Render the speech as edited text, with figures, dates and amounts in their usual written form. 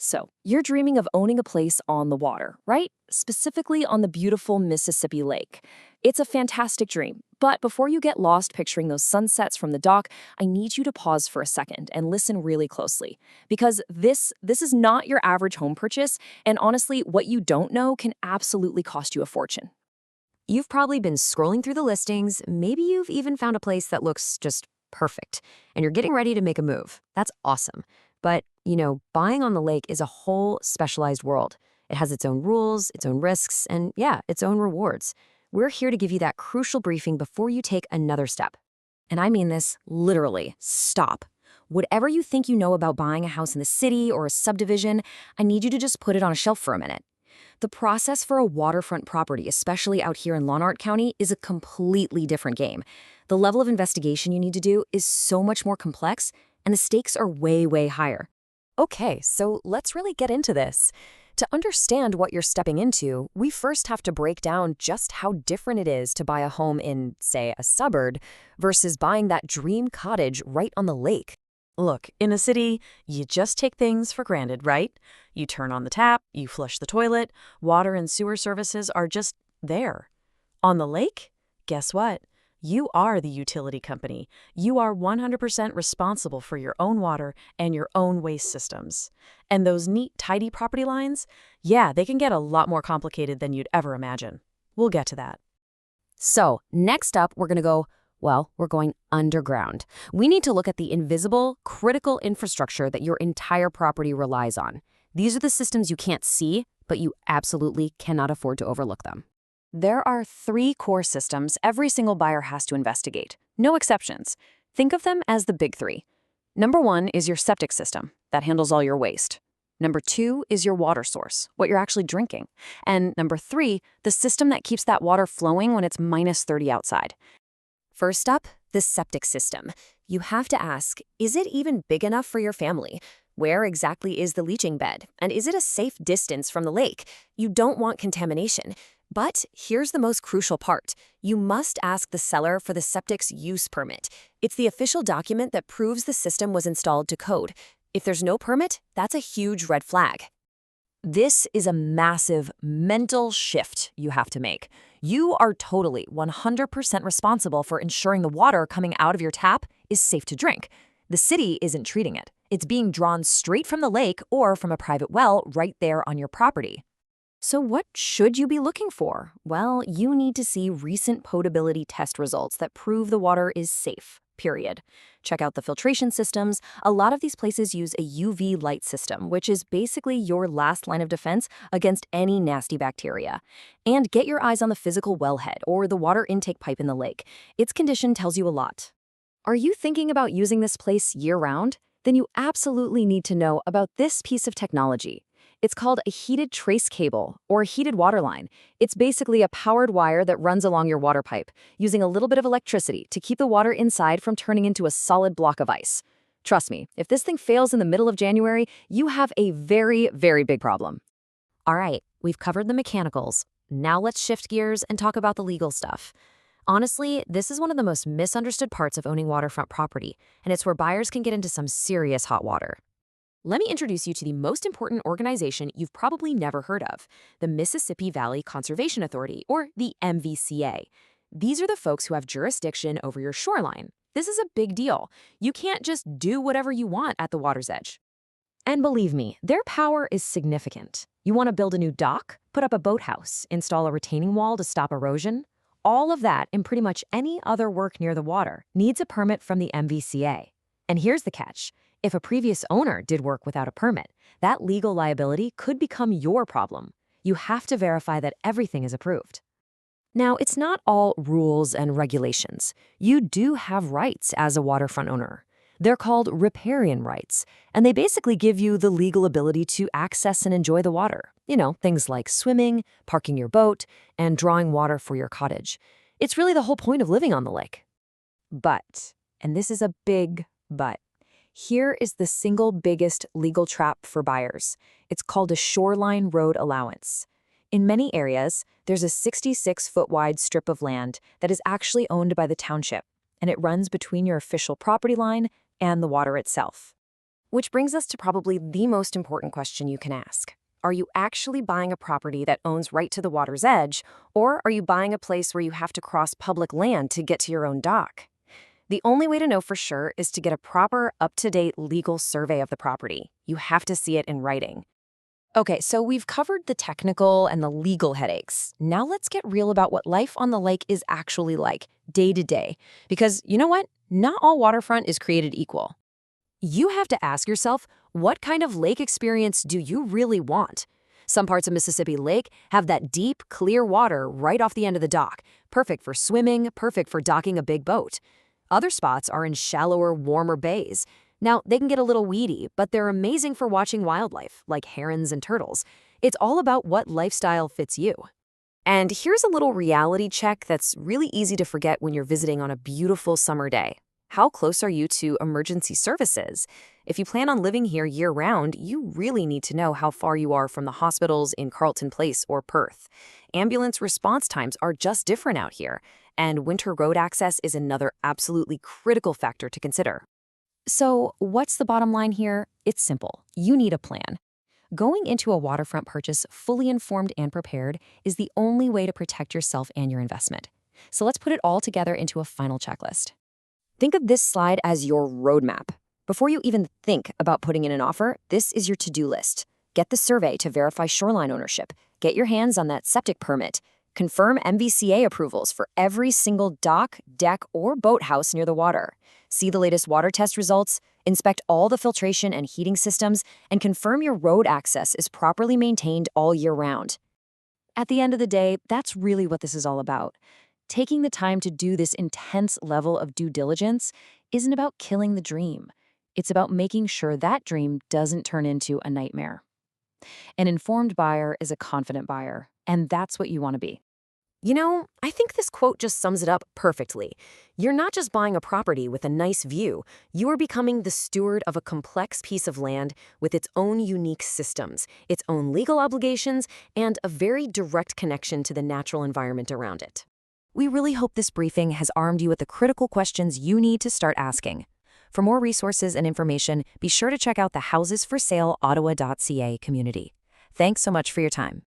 So, you're dreaming of owning a place on the water, right? Specifically on the beautiful Mississippi Lake. It's a fantastic dream, but before you get lost picturing those sunsets from the dock, I need you to pause for a second and listen really closely. Because this is not your average home purchase, and honestly, what you don't know can absolutely cost you a fortune. You've probably been scrolling through the listings. Maybe you've even found a place that looks just perfect, and you're getting ready to make a move. That's awesome. But, buying on the lake is a whole specialized world. It has its own rules, its own risks, and yeah, its own rewards. We're here to give you that crucial briefing before you take another step. And I mean this literally. Stop. Whatever you think you know about buying a house in the city or a subdivision, I need you to just put it on a shelf for a minute. The process for a waterfront property, especially out here in Lanark County, is a completely different game. The level of investigation you need to do is so much more complex, and the stakes are way, way higher. Okay, so let's really get into this. To understand what you're stepping into, we first have to break down just how different it is to buy a home in, say, a suburb versus buying that dream cottage right on the lake. Look, in a city, you just take things for granted, right? You turn on the tap, you flush the toilet, water and sewer services are just there. On the lake, guess what? You are the utility company. You are 100% responsible for your own water and your own waste systems. And those neat, tidy property lines, yeah, they can get a lot more complicated than you'd ever imagine. We'll get to that. So, next up, we're going underground. We need to look at the invisible, critical infrastructure that your entire property relies on. These are the systems you can't see, but you absolutely cannot afford to overlook them. There are 3 core systems every single buyer has to investigate. No exceptions. Think of them as the big 3. Number 1 is your septic system. That handles all your waste. Number 2 is your water source, what you're actually drinking. And number 3, the system that keeps that water flowing when it's -30 outside. First up, the septic system. You have to ask, is it even big enough for your family? Where exactly is the leaching bed? And is it a safe distance from the lake? You don't want contamination. But here's the most crucial part. You must ask the seller for the septic's use permit. It's the official document that proves the system was installed to code. If there's no permit, that's a huge red flag. This is a massive mental shift you have to make. You are totally 100% responsible for ensuring the water coming out of your tap is safe to drink. The city isn't treating it. It's being drawn straight from the lake or from a private well right there on your property. So what should you be looking for? Well, you need to see recent potability test results that prove the water is safe, period. Check out the filtration systems. A lot of these places use a UV light system, which is basically your last line of defense against any nasty bacteria. And get your eyes on the physical wellhead or the water intake pipe in the lake. Its condition tells you a lot. Are you thinking about using this place year-round? Then you absolutely need to know about this piece of technology. It's called a heated trace cable, or a heated water line. It's basically a powered wire that runs along your water pipe, using a little bit of electricity to keep the water inside from turning into a solid block of ice. Trust me, if this thing fails in the middle of January, you have a very, very big problem. All right, we've covered the mechanicals. Now let's shift gears and talk about the legal stuff. Honestly, this is one of the most misunderstood parts of owning waterfront property, and it's where buyers can get into some serious hot water. Let me introduce you to the most important organization you've probably never heard of, the Mississippi Valley Conservation Authority, or the MVCA. These are the folks who have jurisdiction over your shoreline. This is a big deal. You can't just do whatever you want at the water's edge. And believe me, their power is significant. You want to build a new dock, put up a boathouse, install a retaining wall to stop erosion? All of that, and pretty much any other work near the water, needs a permit from the MVCA. And here's the catch. If a previous owner did work without a permit, that legal liability could become your problem. You have to verify that everything is approved. Now, it's not all rules and regulations. You do have rights as a waterfront owner. They're called riparian rights, and they basically give you the legal ability to access and enjoy the water. Things like swimming, parking your boat, and drawing water for your cottage. It's really the whole point of living on the lake. But, and this is a big but, here is the single biggest legal trap for buyers. It's called a shoreline road allowance. In many areas, there's a 66-foot wide strip of land that is actually owned by the township, and it runs between your official property line and the water itself. Which brings us to probably the most important question you can ask. Are you actually buying a property that owns right to the water's edge, or are you buying a place where you have to cross public land to get to your own dock? The only way to know for sure is to get a proper, up-to-date legal survey of the property. You have to see it in writing. Okay, so we've covered the technical and the legal headaches. Now let's get real about what life on the lake is actually like, day to day. Because you know what? Not all waterfront is created equal. You have to ask yourself, what kind of lake experience do you really want? Some parts of Mississippi Lake have that deep, clear water right off the end of the dock, perfect for swimming, perfect for docking a big boat. Other spots are in shallower, warmer bays. Now, they can get a little weedy, but they're amazing for watching wildlife, like herons and turtles. It's all about what lifestyle fits you. And here's a little reality check that's really easy to forget when you're visiting on a beautiful summer day. How close are you to emergency services? If you plan on living here year-round, you really need to know how far you are from the hospitals in Carlton Place or Perth. Ambulance response times are just different out here, and winter road access is another absolutely critical factor to consider. So, what's the bottom line here? It's simple. You need a plan. Going into a waterfront purchase fully informed and prepared is the only way to protect yourself and your investment. So let's put it all together into a final checklist. Think of this slide as your roadmap. Before you even think about putting in an offer, this is your to-do list. Get the survey to verify shoreline ownership. Get your hands on that septic permit. Confirm MVCA approvals for every single dock, deck, or boathouse near the water. See the latest water test results, inspect all the filtration and heating systems, and confirm your road access is properly maintained all year round. At the end of the day, that's really what this is all about. Taking the time to do this intense level of due diligence isn't about killing the dream. It's about making sure that dream doesn't turn into a nightmare. An informed buyer is a confident buyer, and that's what you want to be. You know, I think this quote just sums it up perfectly. You're not just buying a property with a nice view. You are becoming the steward of a complex piece of land with its own unique systems, its own legal obligations, and a very direct connection to the natural environment around it. We really hope this briefing has armed you with the critical questions you need to start asking. For more resources and information, be sure to check out the housesforsaleottawa.ca community. Thanks so much for your time.